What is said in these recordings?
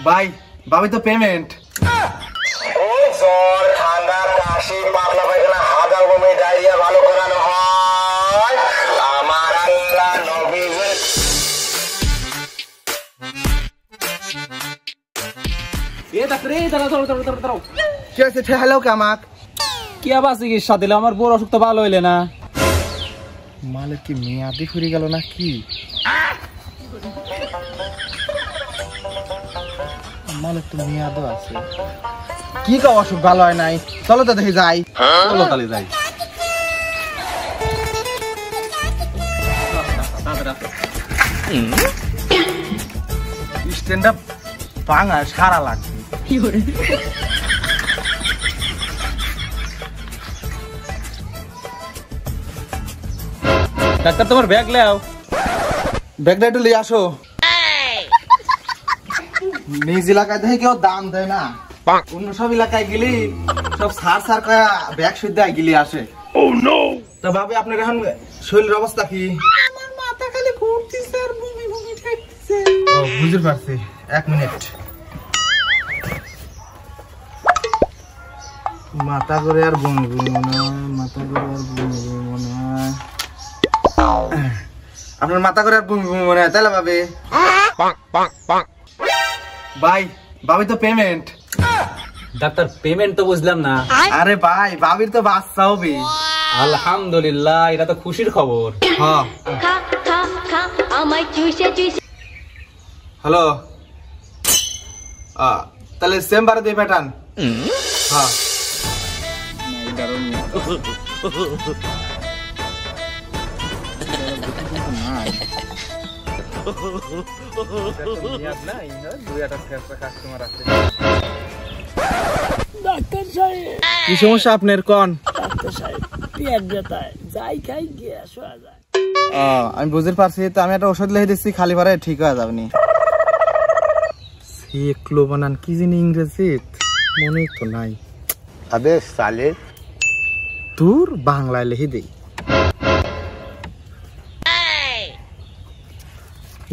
ভাই ভাবি তো পেমেন্ট। ওই জ্বর ঠান্ডা কাশি পাতলা পায়খানা হাগা বমি ডায়রিয়া ভালো করানো হয় আমার আল্লাহ নবীর। এ ডাক্তার এই দাঁড়াও কি আছে ঠেহালো কে আমাক? কি আবার চিকিৎসা দিলে আমার বড় অসুখ তো ভালো হইলে না। মালে কি মেয়াদি ফুরি গেল না কি? মালে তো মেয়াদও আছে। কি কা অসুখ ভালো হয় নাই? চলো তো দেখি যাই। চলো তাহলে যাই। স্ট্যান্ড আপ ভাঙা সারা লাগবে। ডাক্তার তোমার ব্যাগ লেও। ব্যাগটা একটু নিয়ে আসো। নিজ এলাকায় দেখে কেউ দাম দেয় না, অন্য সব এলাকায় গেলি সব সার সার কয়া ব্যাগ শুদ্ধ গিলি আসে। তা ভাবি আপনার এখন শরীরের অবস্থা কি? আমার মাথা খালি ঘুরতেছে আর বমি বমি ঠেকতেছে। বুঝতে পারছি, এক মিনিট। মাথা করে আর বমি বমি মনে হয়, মাথা করে আর বমি বমি মনে হয়। আপনার মাথা করে আর বমি বমি মনে হয় তাহলে ভাবি? ভাই ভাবি তো পেমেন্ট। ডাক্তার পেমেন্ট তো বুঝলাম না। আরে ভাই ভাবির তো বাচ্চা হবে। আলহামদুলিল্লাহ, এটা তো খুশির খবর। হ্যাঁ হ্যালো, তাহলে চেম্বারে দিয়ে পাঠান। হ্যাঁ ডাক্তার সাহেব, কি সমস্যা আপনার কোন? ডাক্তার সাহেব পেট ব্যথায় যাই খাই গ্যাস হয়ে যায়। আমি বুঝতে পারছি, তো আমি একটা ওষুধ লিখে দিচ্ছি, খালি পারে ঠিক হয়ে যাবে নি। সেকলো বানান কি জানি ইংরেজি মনে তো নাই। আবে সালে তোর বাংলায় লিখে দেই।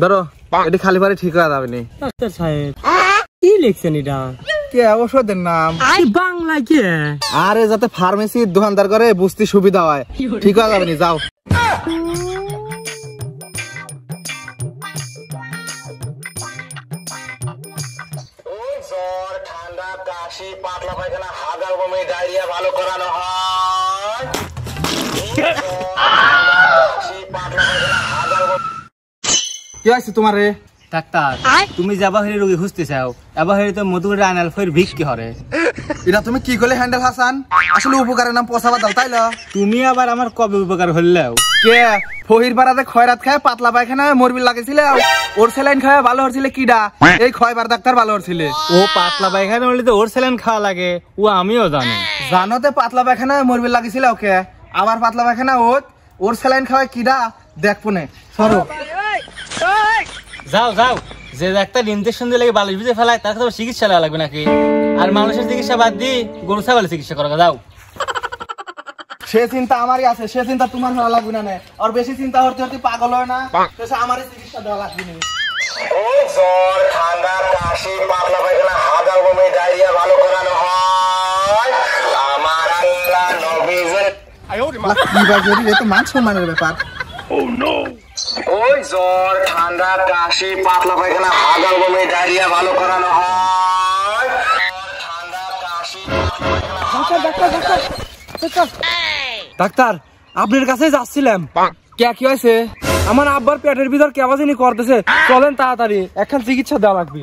ধরো এটি খালি পারে ঠিক হয়ে যাবে নি। ডাক্তার সাহেব কি লিখছেন এটা? কে ওষুধের নাম? বাংলা কে? আরে যাতে ফার্মেসির দোকানদার করে বুঝতে সুবিধা হয়, ঠিক হয়ে যাবে নি, যাও। ওই জ্বর ঠান্ডা কাশি পাতলা পায়খানা হাগা বমি ডায়রিয়া ভালো করানো হয় কাশি পাতলা পায়খানা হাগা বমি। কি আছে তোমার রে? ডাক্তার তুমি যাবা হলে রোগী খুঁজতে চাও, এবার হলে তো মধুরে আনাল ফের ভিক কি হরে। এটা তুমি কি করলে হ্যান্ডেল হাসান? আসলে উপকারের নাম পচাবা দাও তাই না? তুমি আবার আমার কবে উপকার হইলেও? কে ফহির পাড়াতে খয়রাত খায় পাতলা পায়খানা মরবি লাগেছিল, ওর স্যালাইন খাওয়া ভালো হচ্ছিল কিডা? এই খয়বার ডাক্তার ভালো হচ্ছিল। ও পাতলা পায়খানা হলে তো ওর স্যালাইন খাওয়া লাগে, ও আমিও জানি। জানোতে পাতলা পায়খানা মরবি লাগেছিল ওকে, আবার পাতলা পায়খানা ওর স্যালাইন খাওয়ায় কিডা দেখবো নে। সরো যাও যাও, যে ডাক্তার ইনজেকশন দিয়ে লাগে বালিশ ভিজে ফেলায় তার তো চিকিৎসা লাগবে নাকি? আর মানুষের চিকিৎসা বাদ দিয়ে গরু ছাগলের চিকিৎসা করা যাও। সে চিন্তা আমারই আছে, সে চিন্তা তোমার ভালো লাগবে না। আর বেশি চিন্তা হতে হতে পাগল হয় না, আমারই চিকিৎসা দেওয়া লাগবে না। ওই জ্বর ঠান্ডা কাশি পাতলা পায়খানা হাগা বমি ডায়রিয়া ভালো করানো হয় আমার আল্লাহ নবীর। কি বাজে রে, তো মান সম্মানের ব্যাপার। ওই জ্বর ঠান্ডা কাশি পাতলা পায়খানা হাগা বমি ডায়রিয়া ভালো করানো হয় ঠান্ডা কাশি ডাক্তার আপনার কাছে যাচ্ছিলাম। কে কি হয়েছে? আমার আব্বার পেটের ভিতর কেমন জানি করতেছে, চলেন তাড়াতাড়ি, এখন চিকিৎসা দেওয়া লাগবে।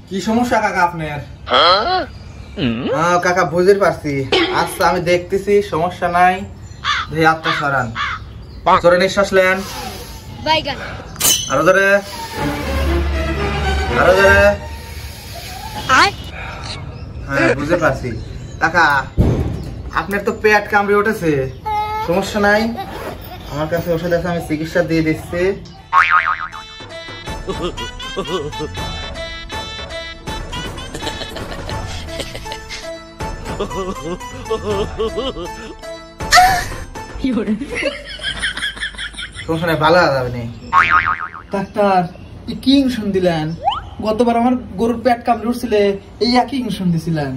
কি সমস্যা কাকা আপনার? কাকা বুঝতে পারছি, আচ্ছা আমি দেখতেছি, সমস্যা নাই। দেখি আত্মা সরান, জোরে নিঃশ্বাস নেন, আরো জোরে, আরো জোরে। হ্যাঁ বুঝতে পারছি কাকা, আপনার তো পেট কামড়ে উঠেছে, সমস্যা নাই, আমার কাছে ওষুধ আছে, আমি চিকিৎসা দিয়ে দিচ্ছি। সমস্যা নাই, ভালো হয়ে যাবে। ডাক্তার কি ইনজেকশন দিলেন? গতবার আমার গরুর পেট কামড়ে উঠছিল, এই একই ইনজেকশন দিছিলেন।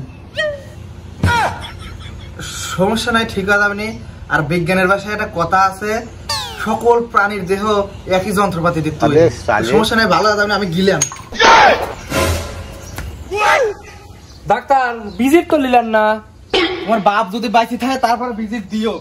সমস্যা নাই, ঠিক আছে আপনি। আর বিজ্ঞানের ভাষায় একটা কথা আছে, সকল প্রাণীর দেহ একই যন্ত্রপাতি দিতে হয়। সমস্যা নাই, ভালো আছে আপনি, আমি গিলাম। ডাক্তার ভিজিট তো নিলেন না? তোমার বাপ যদি বাইসে থাকে তারপরে ভিজিট দিও।